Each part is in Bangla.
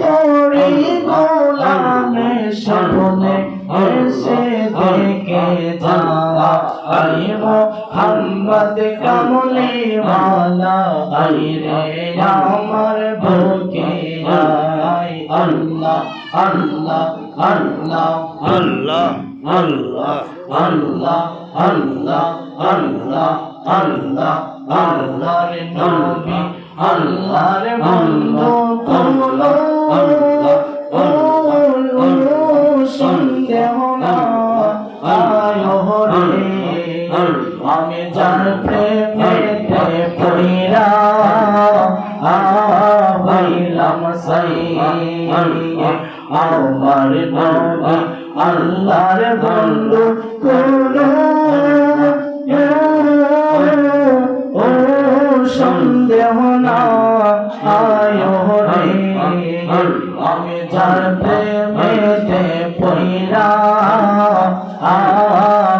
তোরি গোলামে স্বপ্নে এসে থেকে যাই মোহাম্মদ কামলি ওয়ালা আইরে আমার বুকে আয় আল্লাহ আল্লাহ আল্লাহ আল্লাহ আল্লাহ আল্লাহ আল্লাহ আল্লাহ আল্লাহ আল্লাহর নবী আল্লাহর বন্ধু তোলো সন্দেহ না আয়ো রে আমি যার প্রেমেতে পড়িরা হইলাম সাই আমার নবী আল্লাহর বন্ধু তোলো সন্দেহ না আয়ো রে আমি যার প্রেমেতে পড়িরা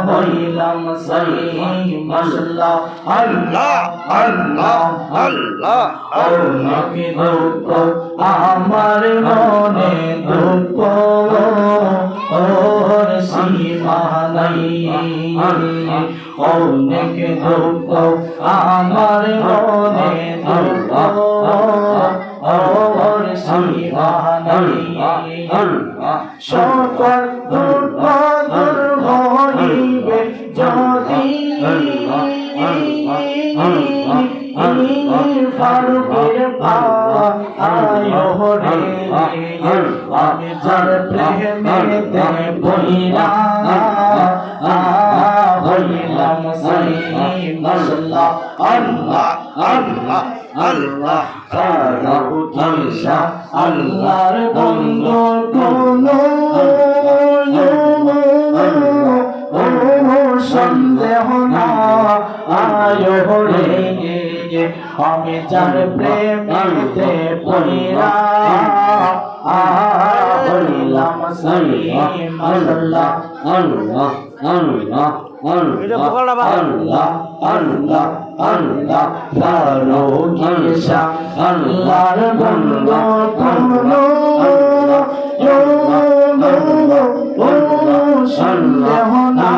হইলাম সাই মাশাআল্লাহ আল্লাহ আল্লাহ আল্লাহ অনেক দুঃখ আমার মনে দুঃখ ওর সীমা নাই অনেক দুঃখ আমার মনে দুঃখ ওর সীমা নাই সকল দুঃখ দূর হইবে যদি ফারুকের আয়ো রে আমি যার প্রেমেতে পড়িরা হইলাম সাই মাশাআল্লাহ আল্লাহ আল্লাহ আল্লাহ ফারুকিশা আল্লাহর বন্ধু কোনো সন্দেহ না আয়ো রে আমি যার প্রেমেতে পড়িরা হইলাম সাই মাশাআল্লাহ আল্লাহ আল্লাহ আল্লাহ আল্লাহ আল্লাহ আল্লাহ ফারুকিশা আল্লাহর বন্ধু কোনো সন্দেহ না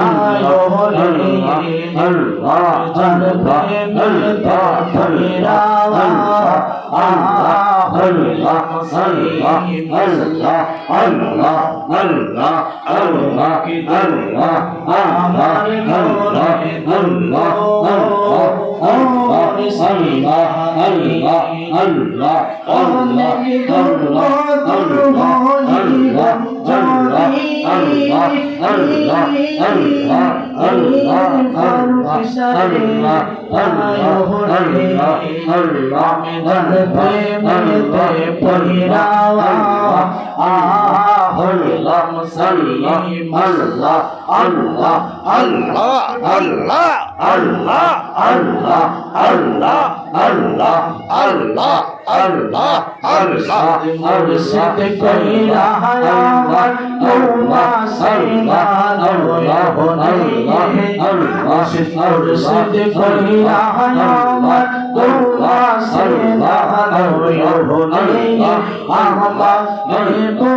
আয়ো রে যার প্রেমেতে পড়িরা হইলাম সাই মাশাআল্লাহ আল্লাহ আল্লাহ আল্লাহ আল্লাহ আমার মনে আল্লাহ আল্লাহ সীমা আল্লাহ আল্লাহ অনেক দুঃখ দূর হইবে যদি আল্লাহ আল্লাহ আল্লাহ আল্লাহ ফারুকিশা আল্লাহ আয়ো রে আমি যার প্রেমেতে পড়িরা হইলাম সাই মাশাআল্লাহ আল্লাহ আল্লাহ আল্লাহ আল্লাহ আল্লাহ আল্লাহ আল্লাহ আল্লাহ আল্লাহ আল্লাহ মুর্শিদ কইরা আমার তোমা সাইনা নয়হ নাই মুর্শিদ কইরা আমার তোমা সাইনা নয়হ নাই আমার নেবো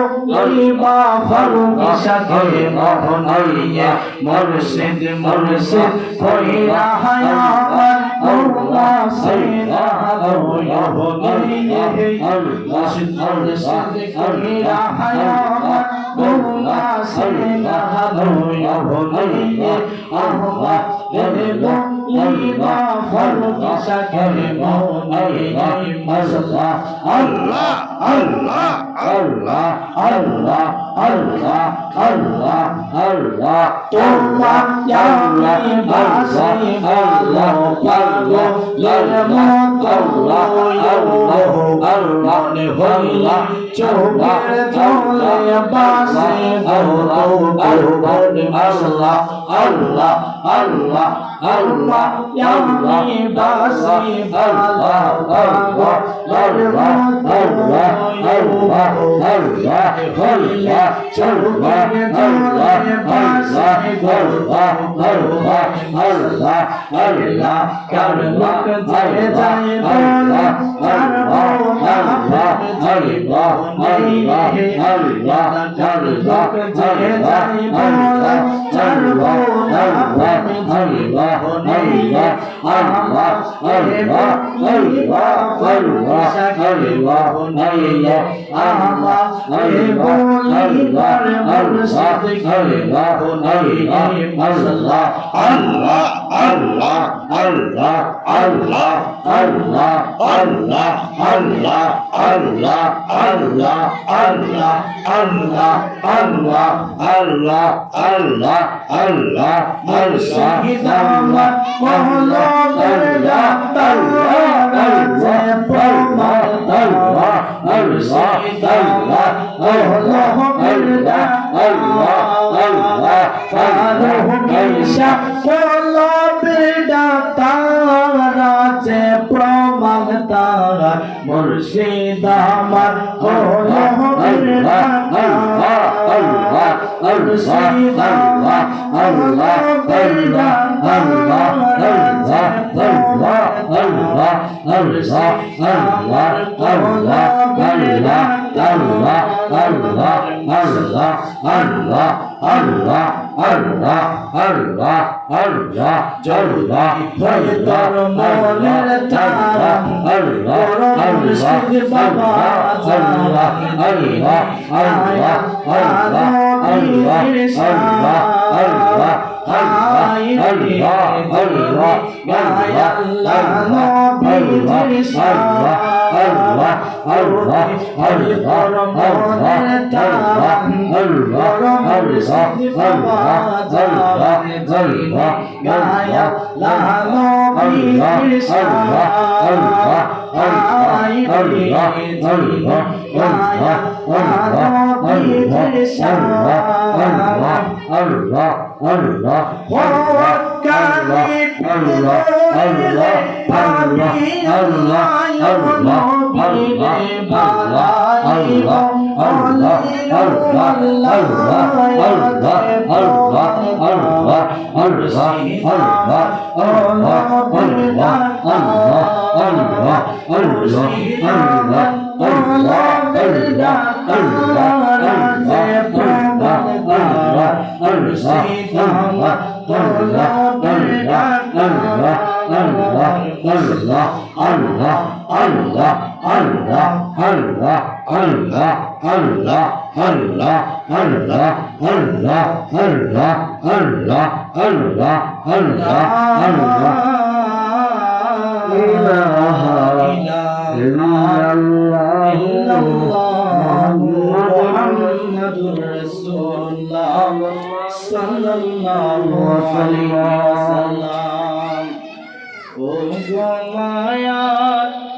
ইমা ফারুকিশা কে মোহনাইয়া মুর্শিদ মুর্শিদ কইরা আমার তোমা সাইনা নয়হ নাই মুর্শিদ মুর্শিদ কইরা আমার তোমা সাইনা নয়হ নাই আমার নেবো ইমা ফারুকিশা কে মোহনাইয়া মাশাআল্লাহ আল্লাহ আল্লাহ আল্লাহ আল্লাহ আল্লাহ আল্লাহ আল্লাহ তোমার জানি বাসি ভালো পাগো লরমত আল্লাহ আল্লাহ আল্লাহ হইলা চোখের জলে বাসি ভালো করবন আল্লাহ আল্লাহ আল্লাহ আল্লাহ জানি বাসি ভালো পাগো লরমত আল্লাহ আল্লাহ আল্লাহ হইলা চোখের জলে বাসি ভালো আল্লাহ আল্লাহ কার মুখ যায় যায় বলা মুর্শিদ আমার হলো মুর্শিদ আমার sallallahu alaihi wasallam. Oh, Maya